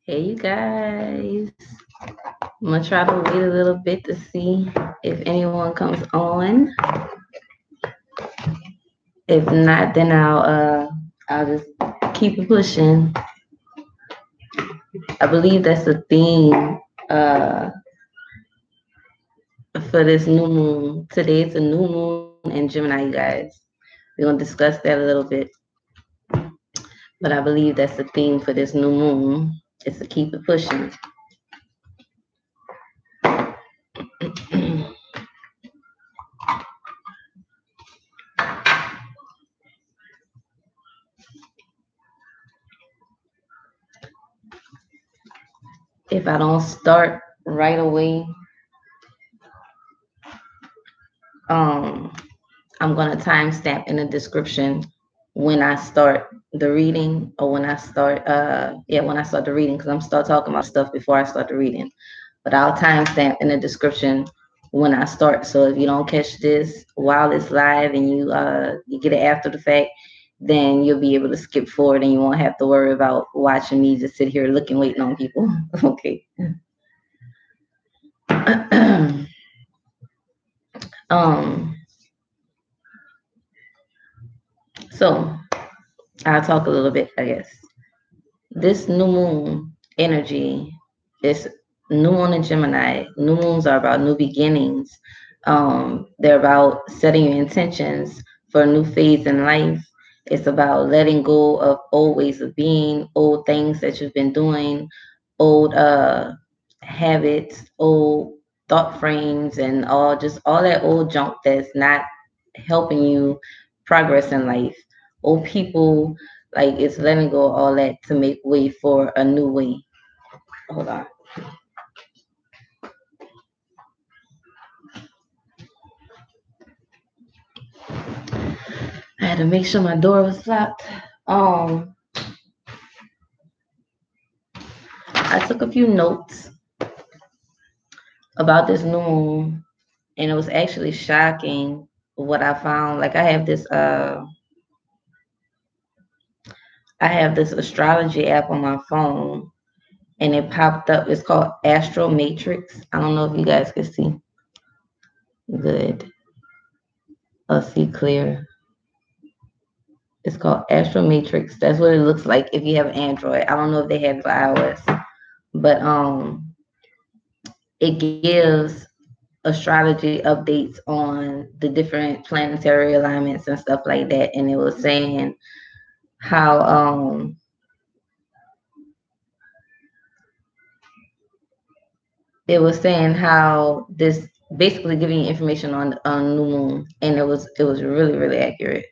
Hey, you guys. I'm gonna try to wait a little bit to see if anyone comes on. If not, then I'll just keep it pushing. I believe that's the theme uh for this new moon. Today it's a new moon in Gemini, you guys. We're gonna discuss that a little bit. But I believe that's the theme for this new moon. Is to keep it pushing. If I don't start right away, um I'm gonna timestamp in the description when I start the reading or when I start the reading, because I'm start talking about stuff before I start the reading. But I'll timestamp in the description when I start. So if you don't catch this while it's live and you get it after the fact, then you'll be able to skip forward and you won't have to worry about watching me just sit here looking, waiting on people. Okay. um so I'll talk a little bit, I guess. This new moon energy is new moon in Gemini. New moons are about new beginnings. They're about setting your intentions for a new phase in life. It's about letting go of old ways of being, old things that you've been doing, old habits, old thought frames, and all that old junk that's not helping you progress in life. Old people, like it's letting go of all that to make way for a new way. Hold on. I had to make sure my door was locked. Um, I took a few notes about this new moon, and it was actually shocking what I found. Like I have this astrology app on my phone, and it popped up. It's called Astro Matrix. I don't know if you guys can see. Good. I'll see clear. It's called Astro Matrix. That's what it looks like if you have Android. I don't know if they have it for iOS, but it gives astrology updates on the different planetary alignments and stuff like that. And it was saying how this basically giving you information on new moon, and it was really accurate.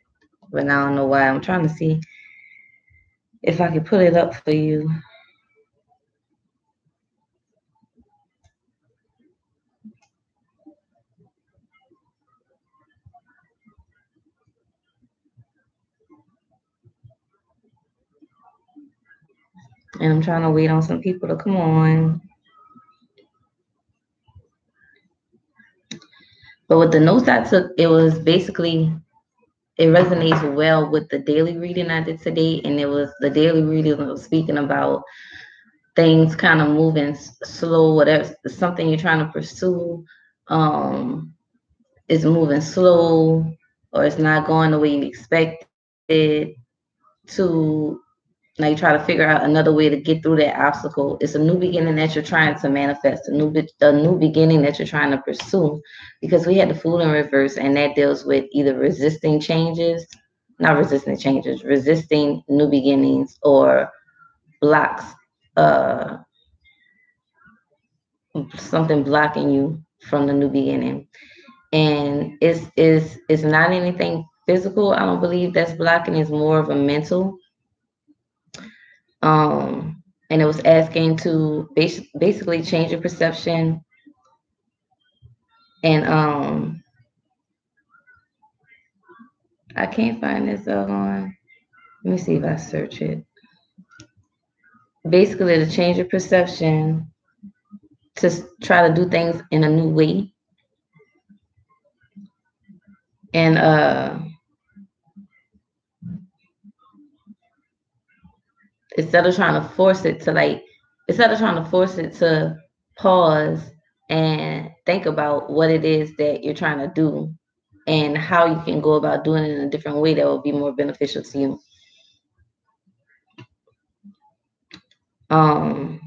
But now I don't know why. I'm trying to see if I can put it up for you. And I'm trying to wait on some people to come on. But with the notes I took, it was basically it resonates well with the daily reading I did today, and it was the daily reading was speaking about things kind of moving slow, whatever something you're trying to pursue, um, is moving slow or it's not going the way you expected. To now you try to figure out another way to get through that obstacle. It's a new beginning that you're trying to manifest, a new beginning that you're trying to pursue, because we had the Fool in reverse, and that deals with either resisting changes, not resisting changes, resisting new beginnings, or blocks, uh, something blocking you from the new beginning. And it's not anything physical. I don't believe that's blocking. It's more of a mental. And it was asking to basically change your perception. And I can't find this on. Let me see if I search it. Basically, to change your perception, to try to do things in a new way, and instead of trying to force it to like instead of trying to force it to pause and think about what it is that you're trying to do and how you can go about doing it in a different way that will be more beneficial to you. Um,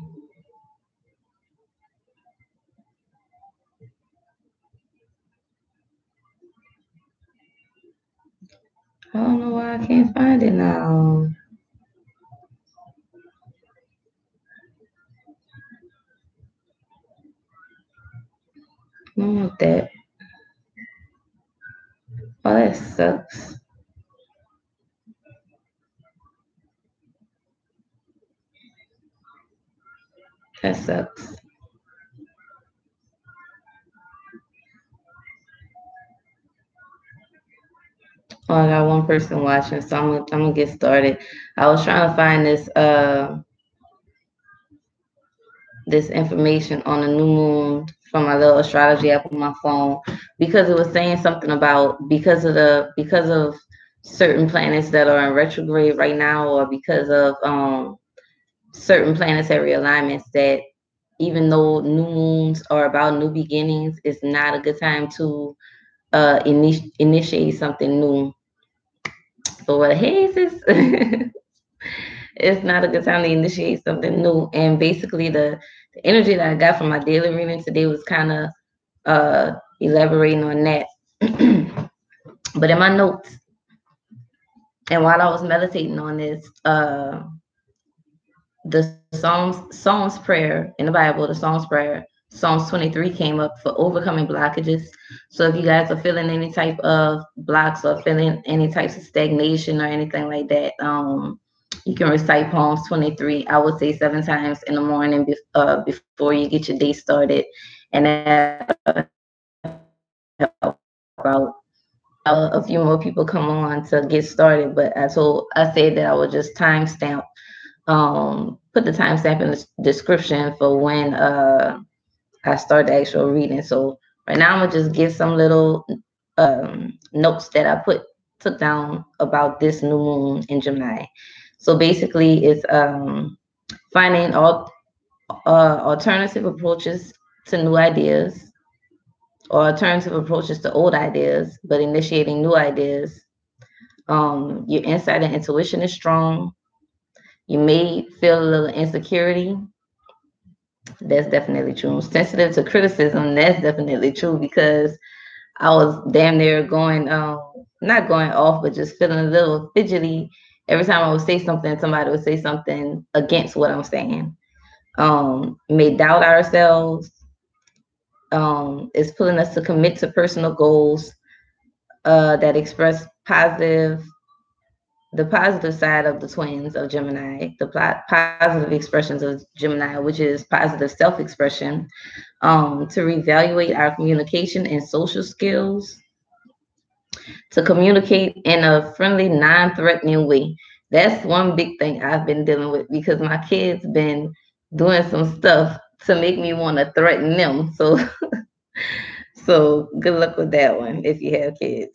I don't know why I can't find it now. I don't want that. Oh, that sucks. That sucks. Oh, I got one person watching, so I'm gonna get started. I was trying to find this information on the new moon from my little astrology app on my phone because it was saying something about because of certain planets that are in retrograde right now, or because of certain planetary alignments, that even though new moons are about new beginnings, it's not a good time to initiate something new. So what hey sis, it's not a good time to initiate something new. And basically the energy that I got from my daily reading today was kind of elaborating on that. But in my notes, and while I was meditating on this, the Psalms prayer in the Bible, the Psalms prayer, Psalms 23 came up for overcoming blockages. So if you guys are feeling any type of blocks or feeling any types of stagnation or anything like that, you can recite Psalms 23. I would say 7 times in the morning before you get your day started, and that'll help out. A few more people come on to get started, but I said that I would just timestamp, put the timestamp in the description for when I start the actual reading. So right now I'm gonna just give some little notes that I took down about this new moon in Gemini. So basically, it's finding all alternative approaches to new ideas, or alternative approaches to old ideas, but initiating new ideas. Your insight and intuition is strong. You may feel a little insecurity. That's definitely true. Sensitive to criticism. That's definitely true, because I was damn near going, not going off, but just feeling a little fidgety every time I would say something. Somebody would say something against what I'm saying. May doubt ourselves. It's pulling us to commit to personal goals that express the positive side of the twins of Gemini, the positive expressions of Gemini, which is positive self-expression, to reevaluate our communication and social skills, to communicate in a friendly, non-threatening way. That's one big thing I've been dealing with, because my kids been doing some stuff to make me want to threaten them. So so good luck with that one if you have kids.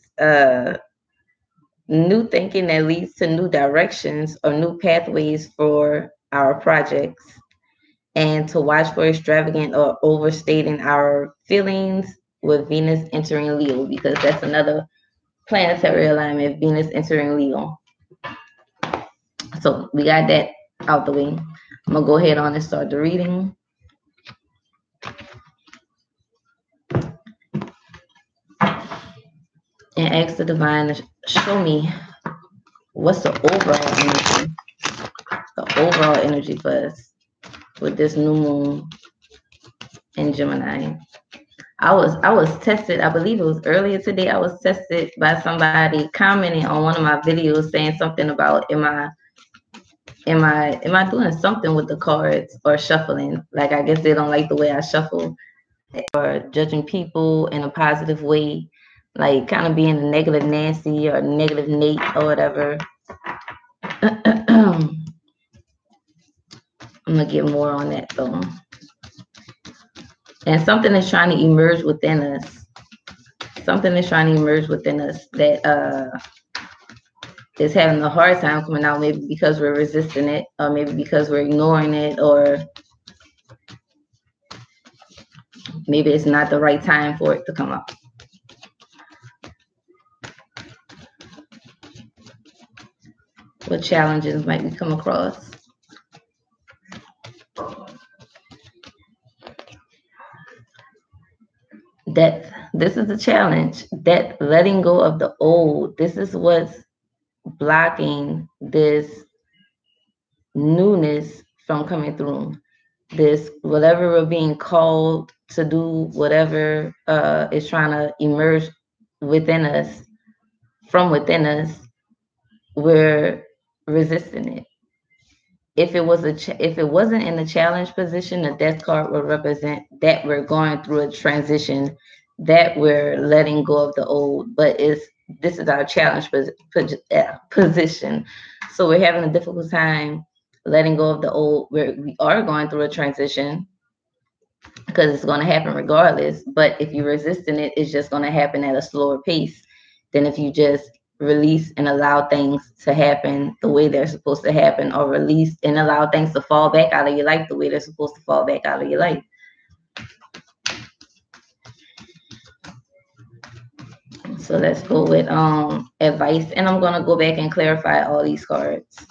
New thinking that leads to new directions or new pathways for our projects, and to watch for extravagant or overstating our feelings with Venus entering Leo, because that's another planetary alignment, Venus entering Leo. So we got that out the way. I'm gonna go ahead on and start the reading. And ask the divine to show me what's the overall energy for us with this new moon in Gemini. I was tested, I believe it was earlier today. I was tested by somebody commenting on one of my videos saying something about am I doing something with the cards or shuffling? Like, I guess they don't like the way I shuffle, or judging people in a positive way, like kind of being a negative Nancy or negative Nate or whatever. I'm gonna get more on that though. And something is trying to emerge within us. Something is trying to emerge within us that is having a hard time coming out, maybe because we're resisting it, or maybe because we're ignoring it, or Maybe it's not the right time for it to come up. What challenges might we come across? Death. This is the challenge. Death, letting go of the old. This is what's blocking this newness from coming through. This, whatever we're being called to do, whatever is trying to emerge within us, from within us, we're resisting it. If it was if it wasn't in the challenge position, the death card would represent that we're going through a transition, that we're letting go of the old. But it's this is our challenge position, so we're having a difficult time letting go of the old. We are going through a transition because it's going to happen regardless. But if you're resisting it, it's just going to happen at a slower pace than if you just release and allow things to happen the way they're supposed to happen, or release and allow things to fall back out of your life the way they're supposed to fall back out of your life. So let's go with advice, and I'm going to go back and clarify all these cards.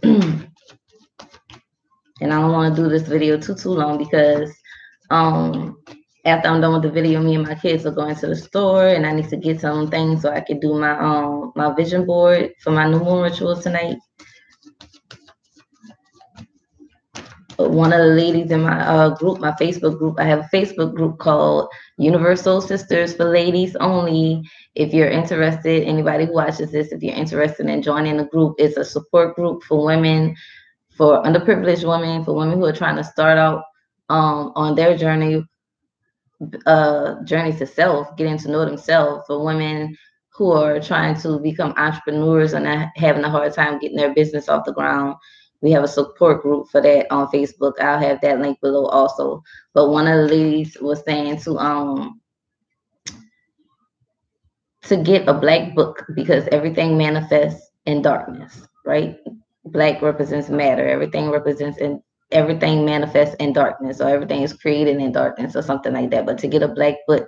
And I don't want to do this video too long because after I'm done with the video, me and my kids are going to the store, and I need to get some things so I can do my vision board for my new moon ritual tonight. One of the ladies in my group, my Facebook group, I have a Facebook group called Universal Sisters for Ladies Only. If you're interested, anybody who watches this, if you're interested in joining the group, it's a support group for women, for underprivileged women, for women who are trying to start out on their journey to self, getting to know themselves, for women who are trying to become entrepreneurs and are having a hard time getting their business off the ground. We have a support group for that on Facebook. I'll have that link below also. But one of the ladies was saying to get a black book because everything manifests in darkness, right? Black represents matter. Everything manifests in darkness, or everything is created in darkness, or something like that. But to get a black book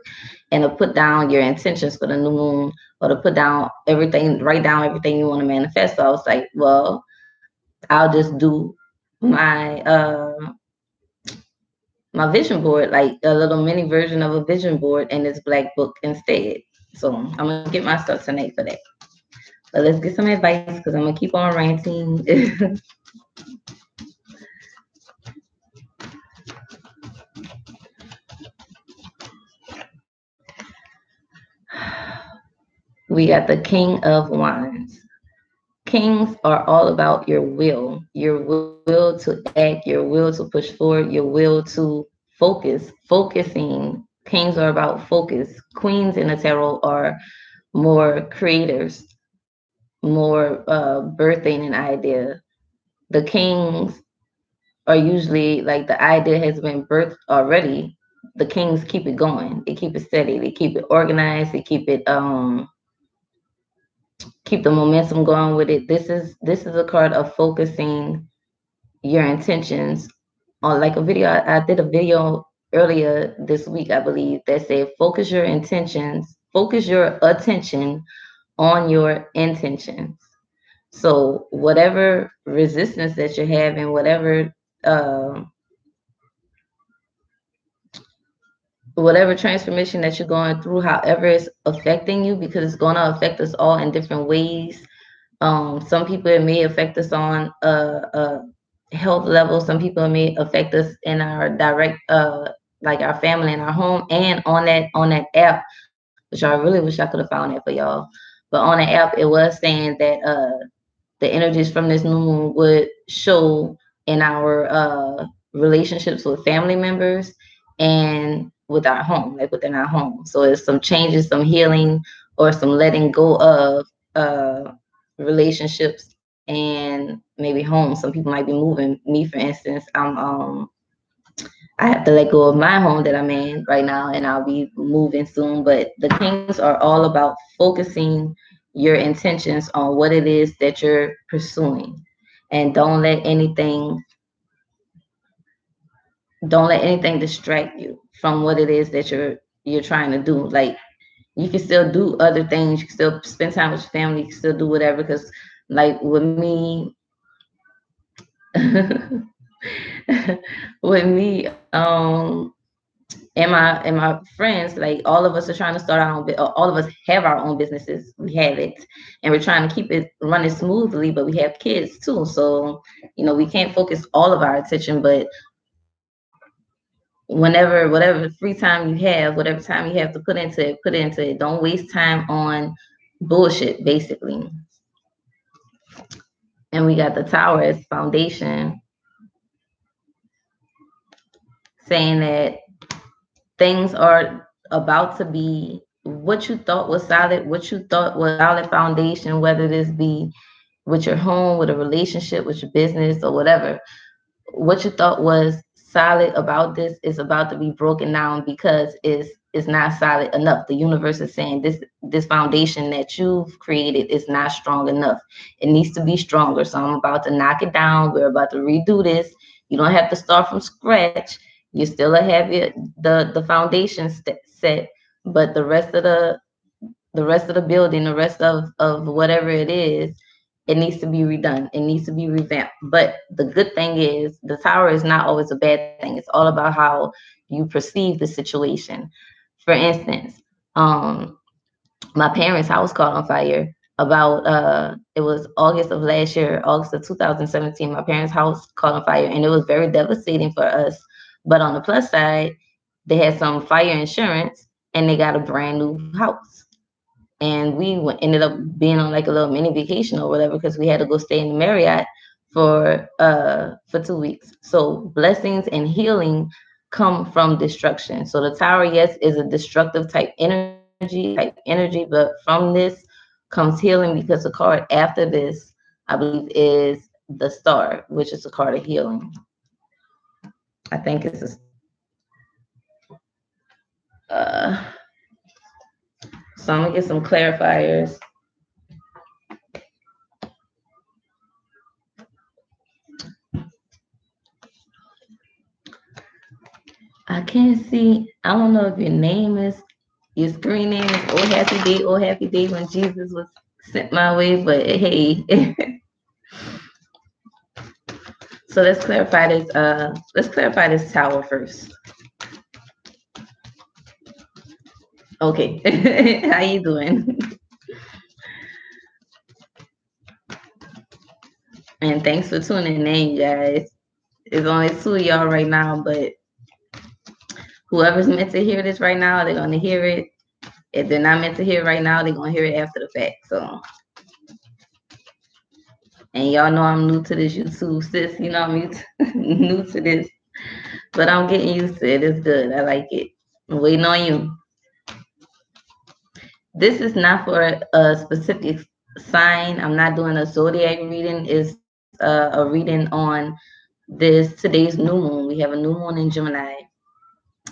and to put down your intentions for the new moon, or to put down everything, write down everything you want to manifest. So I was like, well, I'll just do my my vision board, like a little mini version of a vision board in this black book instead. So I'm gonna get my stuff tonight for that. But let's get some advice because I'm gonna keep on ranting. We got the King of Wands. Kings are all about your will to act, your will to push forward, your will to focusing. Kings are about focus. Queens in the tarot are more creators, more birthing an idea. The kings are usually like the idea has been birthed already. The kings keep it going. They keep it steady. They keep it organized. They keep it keep the momentum going with it. This is a card of focusing your intentions on, like a video. I did a video earlier this week, I believe, that said focus your intentions, focus your attention on your intentions. So whatever resistance that you're having, whatever transformation that you're going through, however it's affecting you, because it's going to affect us all in different ways. Some people it may affect us on a health level. Some people it may affect us in our direct, like our family and our home, and on that app, which I really wish I could have found that for y'all. But on the app, it was saying that the energies from this new moon would show in our relationships with family members and with our home, like within our home. So it's some changes, some healing, or some letting go of relationships and maybe home. Some people might be moving. Me, for instance, I have to let go of my home that I'm in right now, and I'll be moving soon. But the kings are all about focusing your intentions on what it is that you're pursuing, and don't let anything Don't let anything distract you from what it is that you're trying to do. Like, you can still do other things. You can still spend time with your family. You can still do whatever. Because, like, with me, with me, and my friends, like, all of us are trying to start our own. All of us have our own businesses. We have it, and we're trying to keep it running smoothly. But we have kids too, so we can't focus all of our attention. But whatever free time you have, whatever time you have to put into it, put into it. Don't waste time on bullshit, basically. And we got the tower as foundation, saying that things are about to be what you thought was solid, what you thought was solid foundation, whether this be with your home, with a relationship, with your business, or whatever. What you thought was solid about this is about to be broken down because it's not solid enough. The universe is saying this foundation that you've created is not strong enough. It needs to be stronger. So I'm about to knock it down. We're about to redo this. You don't have to start from scratch. You still have the foundation set, but the rest of the building, the rest of whatever it is, it needs to be redone. It needs to be revamped. But the good thing is the tower is not always a bad thing. It's all about how you perceive the situation. For instance, um, my parents' house caught on fire about it was August of last year, August of 2017. My parents' house caught on fire, and it was very devastating for us. But on the plus side, they had some fire insurance and they got a brand new house. And we ended up being on like a little mini vacation or whatever because we had to go stay in the Marriott for 2 weeks. So blessings and healing come from destruction. So the tower, yes, is a destructive type energy, but from this comes healing because the card after this, I believe, is the star, which is a card of healing. I think it's so I'm gonna get some clarifiers. I can't see. I don't know if your name is your screen name is Oh Happy Day when Jesus was sent my way, but hey. So let's clarify this tower first. Okay. How you doing? And thanks for tuning in, you guys. There's only two of y'all right now, but whoever's meant to hear this right now, they're gonna hear it. If they're not meant to hear it right now, they're gonna hear it after the fact. So, and y'all know I'm new to this YouTube, sis. You know I'm new to this, but I'm getting used to it. It's good. I like it. I'm waiting on you. This is not for a specific sign. I'm not doing a zodiac reading. It's a reading on today's new moon. We have a new moon in Gemini,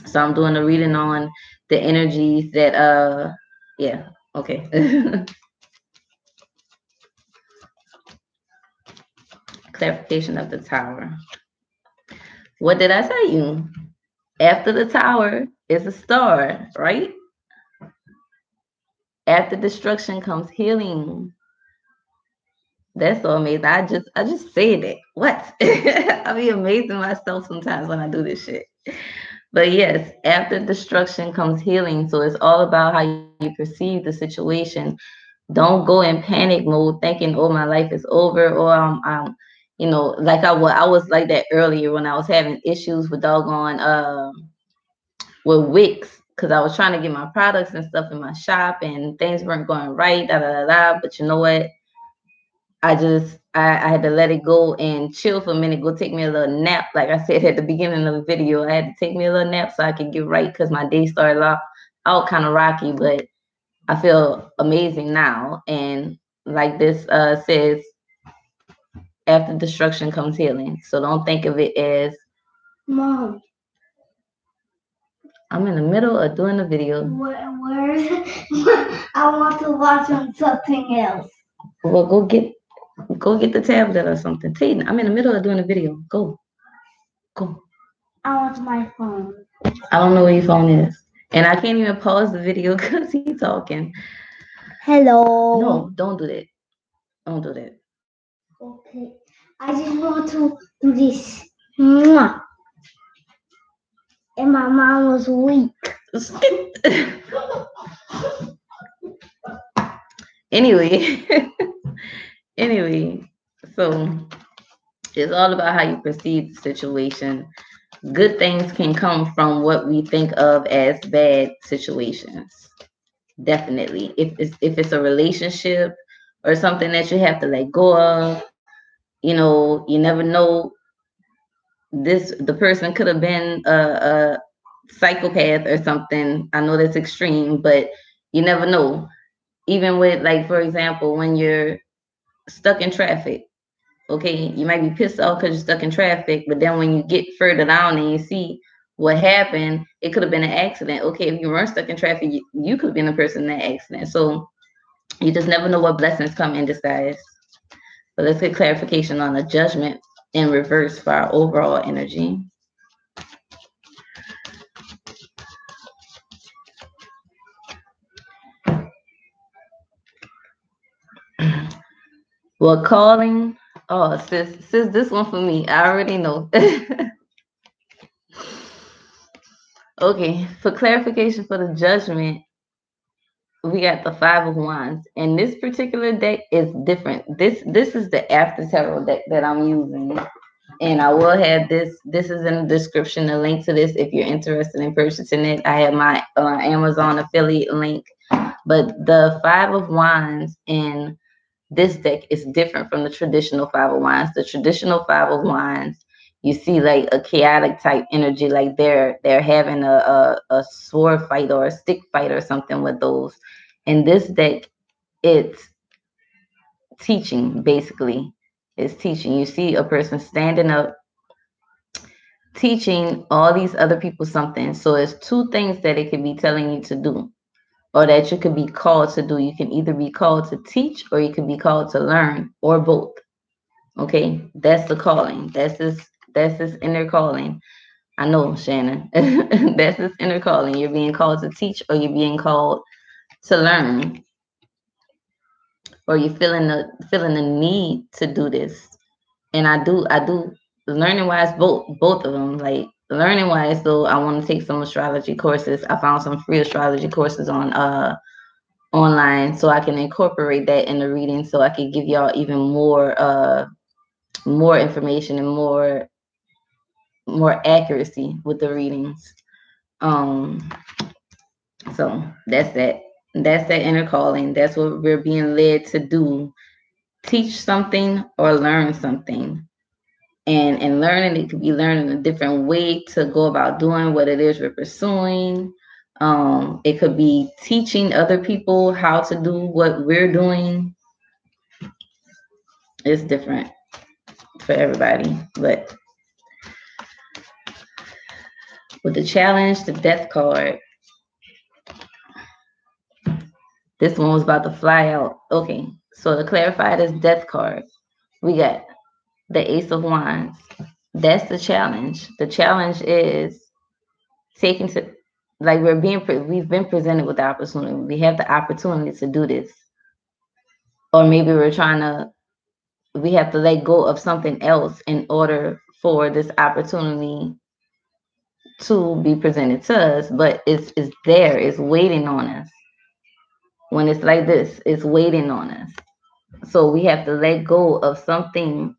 so I'm doing a reading on the energies that yeah, okay. Clarification of the tower. What did I tell you? After the tower is a star, right? After destruction comes healing. That's so amazing. I just said it. What? I be amazing myself sometimes when I do this shit. But yes, after destruction comes healing. So it's all about how you perceive the situation. Don't go in panic mode thinking, "Oh, my life is over," or like I was like that earlier when I was having issues with doggone with Wix because I was trying to get my products and stuff in my shop and things weren't going right. Da da da da. But you know what? I had to let it go and chill for a minute, go take me a little nap. Like I said at the beginning of the video, I had to take me a little nap so I could get right because my day started out kind of rocky, but I feel amazing now. And like this says, after destruction comes healing. So don't think of it as, Mom, I'm in the middle of doing a video. Where I want to watch on something else. Well, go get the tablet or something. Tayden, I'm in the middle of doing a video. Go. I want my phone. I don't know where your phone is. And I can't even pause the video because he's talking. Hello. No, don't do that. Don't do that. Okay. I just want to do this. Mwah. And my mom was weak. Anyway, anyway, so it's all about how you perceive the situation. Good things can come from what we think of as bad situations. Definitely. If it's a relationship or something that you have to let go of, you never know. The person could have been a psychopath or something. I know that's extreme, but you never know. Even with, like, for example, when you're stuck in traffic, okay, you might be pissed off because you're stuck in traffic, but then when you get further down and you see what happened, it could have been an accident. Okay, if you weren't stuck in traffic, you could have been the person in that accident. So you just never know what blessings come in disguise. But let's get clarification on the judgment in reverse for our overall energy. Well, calling. Oh, sis, this one for me. I already know. Okay, for clarification for the judgment, we got the Five of Wands, and this particular deck is different. This is the After Tarot deck that I'm using, and I will have this. This is in the description. A link to this if you're interested in purchasing it. I have my Amazon affiliate link, but the Five of Wands in this deck is different from the traditional Five of Wands. The traditional Five of Wands, you see like a chaotic type energy, like they're having a sword fight or a stick fight or something with those. In this deck, it's teaching basically. It's teaching. You see a person standing up, teaching all these other people something. So it's two things that it could be telling you to do, or that you could be called to do. You can either be called to teach, or you could be called to learn, or both. Okay, that's the calling. That's his inner calling. I know, Shannon. That's his inner calling. You're being called to teach, or you're being called to learn, or you're feeling the need to do this. And I do learning wise, both of them. Like, learning wise, though, I want to take some astrology courses. I found some free astrology courses on online, so I can incorporate that in the reading, so I can give y'all even more information and more accuracy with the readings. Um, so that's that. That's that inner calling. That's what we're being led to do. Teach something or learn something. And learning, it could be learning a different way to go about doing what it is we're pursuing. It could be teaching other people how to do what we're doing. It's different for everybody. But with the challenge, the death card, this one was about to fly out. Okay, so to clarify this death card, we got the Ace of Wands. That's the challenge. The challenge is taking to, like, we've been presented with the opportunity. We have the opportunity to do this, or maybe we have to let go of something else in order for this opportunity to be presented to us. But it's there. It's waiting on us. When it's like this, it's waiting on us. So we have to let go of something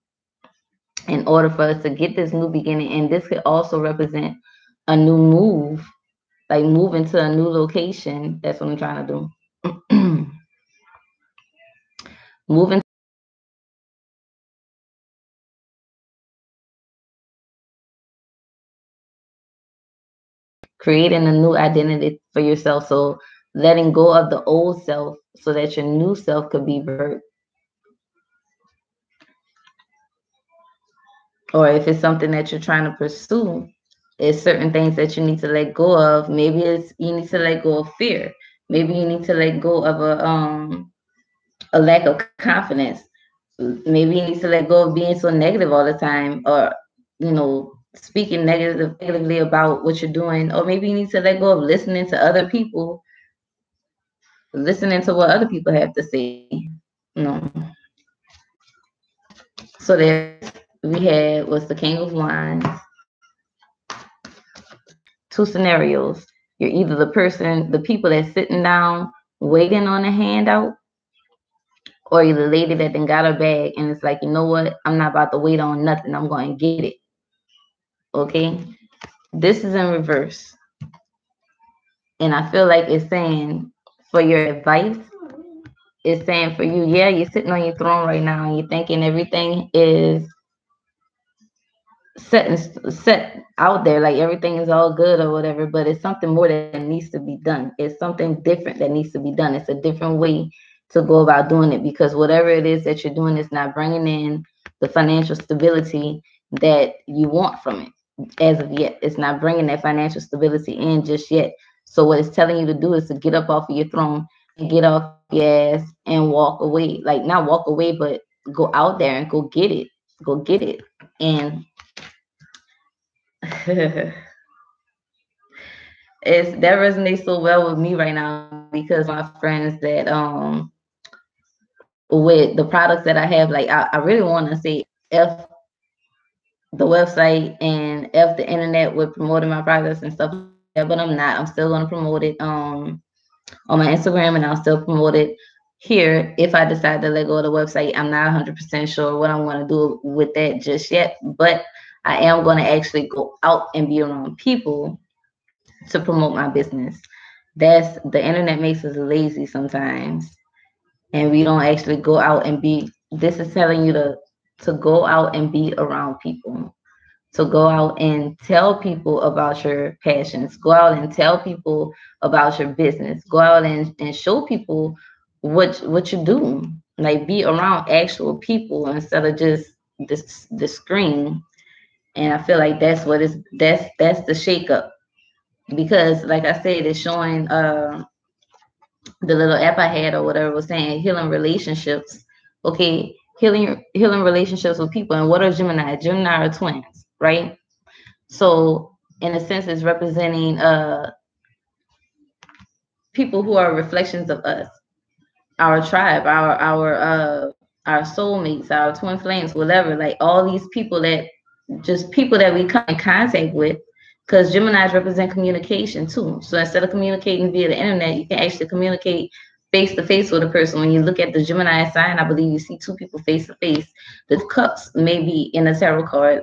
in order for us to get this new beginning. And this could also represent a new move, like moving to a new location. That's what I'm trying to do. Moving, creating a new identity for yourself. So letting go of the old self so that your new self could be birthed. Or if it's something that you're trying to pursue, it's certain things that you need to let go of. Maybe it's you need to let go of fear. Maybe you need to let go of a lack of confidence. Maybe you need to let go of being so negative all the time, or, speaking negatively about what you're doing, or maybe you need to let go of listening to other people, listening to what other people have to say. No. So there's we had was the King of Wands, two scenarios. You're either the people that's sitting down waiting on a handout, or you're the lady that then got her bag and it's like, you know what? I'm not about to wait on nothing. I'm going to get it. Okay. This is in reverse. And I feel like it's saying for your advice, it's saying for you, yeah, you're sitting on your throne right now and you're thinking everything is set out there, like everything is all good or whatever, but it's something more that needs to be done. It's something different that needs to be done. It's a different way to go about doing it, because whatever it is that you're doing is not bringing in the financial stability that you want from it as of yet. It's not bringing that financial stability in just yet. So what it's telling you to do is to get up off of your throne and get off your ass and walk away. Like, not walk away, but go out there and go get it. Go get it. And it's that resonates so well with me right now, because my friends that with the products that I have, like I really want to say F the website and F the internet with promoting my products and stuff like that, but I'm not. I'm still gonna promote it on my Instagram, and I'll still promote it here if I decide to let go of the website. I'm not 100% sure what I'm gonna do with that just yet, but I am gonna actually go out and be around people to promote my business. That's the internet makes us lazy sometimes, and we don't actually go out and be. This is telling you to go out and be around people, to go out and tell people about your passions, go out and tell people about your business, go out and show people what you do. Like, be around actual people instead of just the screen. And I feel like that's what is that's the shakeup, because like I said, it's showing the little app I had or whatever was saying healing relationships. Okay, healing relationships with people. And what are Gemini? Gemini are twins, right? So in a sense, it's representing people who are reflections of us, our tribe, our soulmates, our twin flames, whatever. Like all these people that just people that we come in contact with, because Geminis represent communication too. So instead of communicating via the internet, you can actually communicate face to face with a person. When you look at the Gemini sign, I believe you see two people face to face. The cups may be in a tarot card.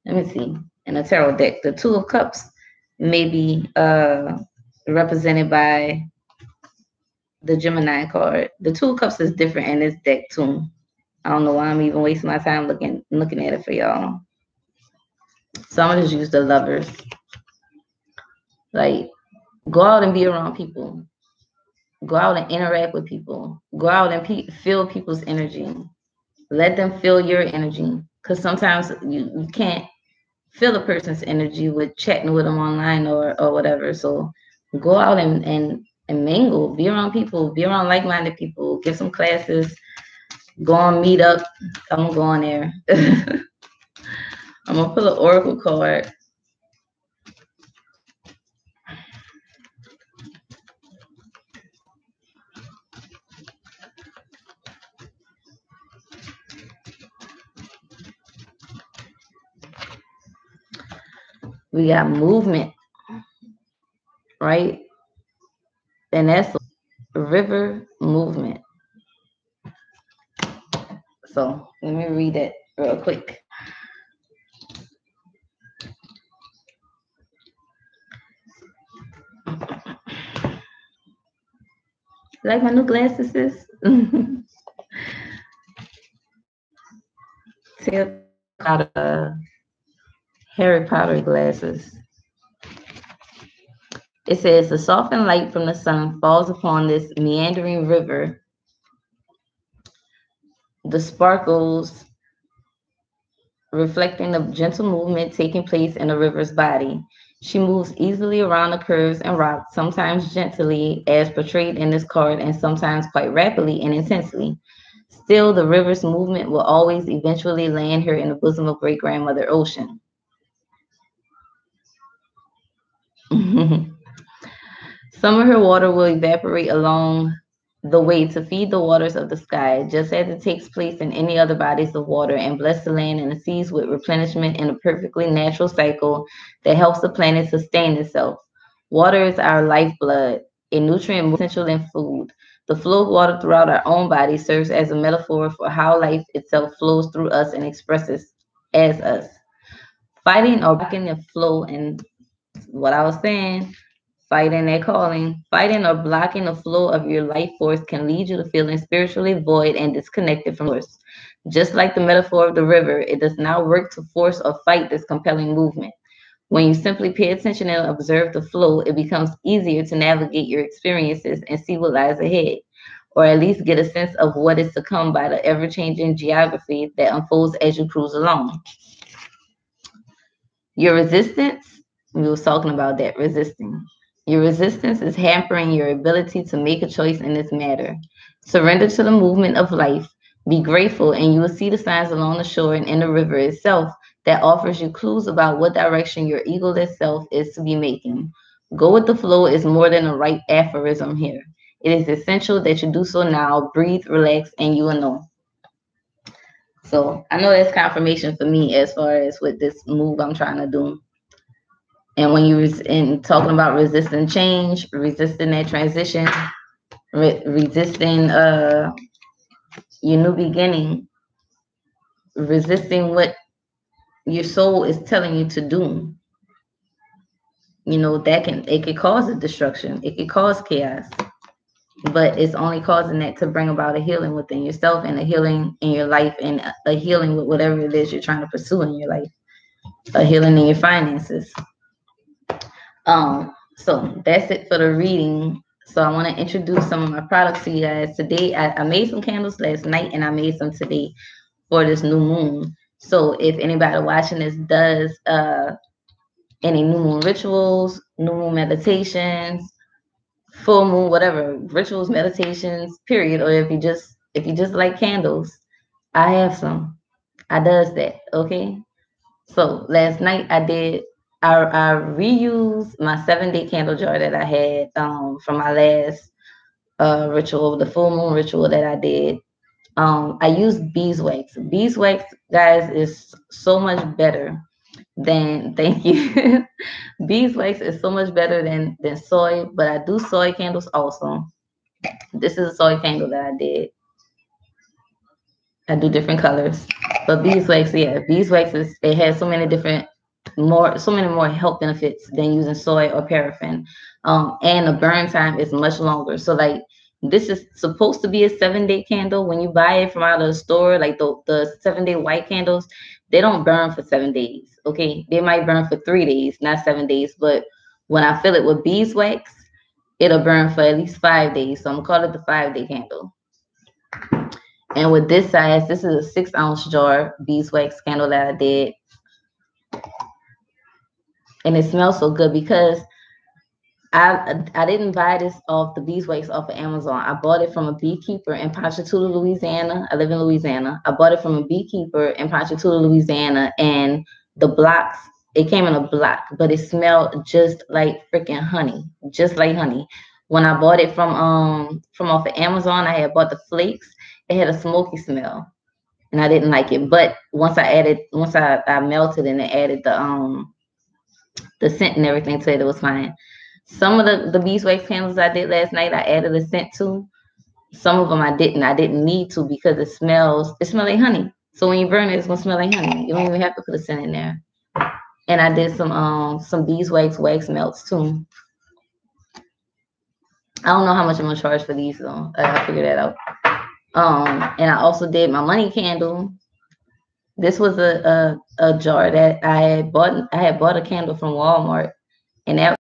Let me see. In a tarot deck, the two of cups may be represented by the Gemini card. The two of cups is different in this deck too. I don't know why I'm even wasting my time looking at it for y'all. So I'm gonna just use the lovers. Like, go out and be around people. Go out and interact with people. Go out and feel people's energy. Let them feel your energy. Because sometimes you can't feel a person's energy with chatting with them online or whatever. So go out and mingle. Be around people. Be around like-minded people. Give some classes. Go on Meetup. I'm going to go on there. I'm going to pull an oracle card. We got movement, right? And that's river movement. So let me read it real quick. Like my new glasses, sis? Got Harry Potter glasses. It says the softened light from the sun falls upon this meandering river. The sparkles reflecting the gentle movement taking place in the river's body. She moves easily around the curves and rocks, sometimes gently, as portrayed in this card, and sometimes quite rapidly and intensely. Still, the river's movement will always eventually land her in the bosom of great grandmother ocean. Some of her water will evaporate along the way to feed the waters of the sky, just as it takes place in any other bodies of water, and bless the land and the seas with replenishment in a perfectly natural cycle that helps the planet sustain itself. Water is our lifeblood, a nutrient more essential than food. The flow of water throughout our own body serves as a metaphor for how life itself flows through us and expresses as us. Fighting or blocking the flow, and what I was saying, fighting that calling, fighting or blocking the flow of your life force can lead you to feeling spiritually void and disconnected from source. Just like the metaphor of the river, it does not work to force or fight this compelling movement. When you simply pay attention and observe the flow, it becomes easier to navigate your experiences and see what lies ahead, or at least get a sense of what is to come by the ever changing geography that unfolds as you cruise along. Your resistance, we was talking about that, resisting. Your resistance is hampering your ability to make a choice in this matter. Surrender to the movement of life. Be grateful, and you will see the signs along the shore and in the river itself that offers you clues about what direction your egoless self is to be making. Go with the flow is more than a right aphorism here. It is essential that you do so now. Breathe, relax, and you will know. So I know that's confirmation for me as far as with this move I'm trying to do. And when you in talking about resisting change, resisting that transition, resisting your new beginning, resisting what your soul is telling you to do, that it could cause a destruction, it could cause chaos, but it's only causing that to bring about a healing within yourself and a healing in your life and a healing with whatever it is you're trying to pursue in your life, a healing in your finances. So that's it for the reading. So I want to introduce some of my products to you guys. Today, I made some candles last night and I made some today for this new moon. So if anybody watching this does any new moon rituals, new moon meditations, full moon, whatever, rituals, meditations, period, or if you just like candles, I have some. I does that, okay? So last night I reused my 7-day candle jar that I had from my last ritual, the full moon ritual that I did. I used beeswax. Beeswax, guys, is so much better than thank you. Beeswax is so much better than soy, but I do soy candles also. This is a soy candle that I did. I do different colors. But beeswax, yeah, beeswax it has so many more health benefits than using soy or paraffin. And the burn time is much longer. So like this is supposed to be a 7-day candle. When you buy it from out of the store, like the 7-day white candles, they don't burn for 7 days. Okay. They might burn for 3 days, not 7 days. But when I fill it with beeswax, it'll burn for at least 5 days. So I'm gonna call it the 5-day candle. And with this size, this is a 6-ounce jar beeswax candle that I did. And it smells so good because I didn't buy this off the beeswax off of Amazon. I bought it from a beekeeper in Ponchatoula, Louisiana. I live in Louisiana. I bought it from a beekeeper in Ponchatoula, Louisiana, and the blocks, it came in a block, but it smelled just like freaking honey, just like honey. When I bought it from off of Amazon, I had bought the flakes. It had a smoky smell, and I didn't like it. But once I melted and added the scent and everything to it, it was fine. Some of the beeswax candles I did last night, I added a scent to. Some of them I didn't. I didn't need to because it smells like honey. So when you burn it, it's gonna smell like honey. You don't even have to put a scent in there. And I did some beeswax wax melts too. I don't know how much I'm gonna charge for these though. I'll figure that out. And I also did my money candle. This was a jar that I had bought. I had bought a candle from Walmart, and that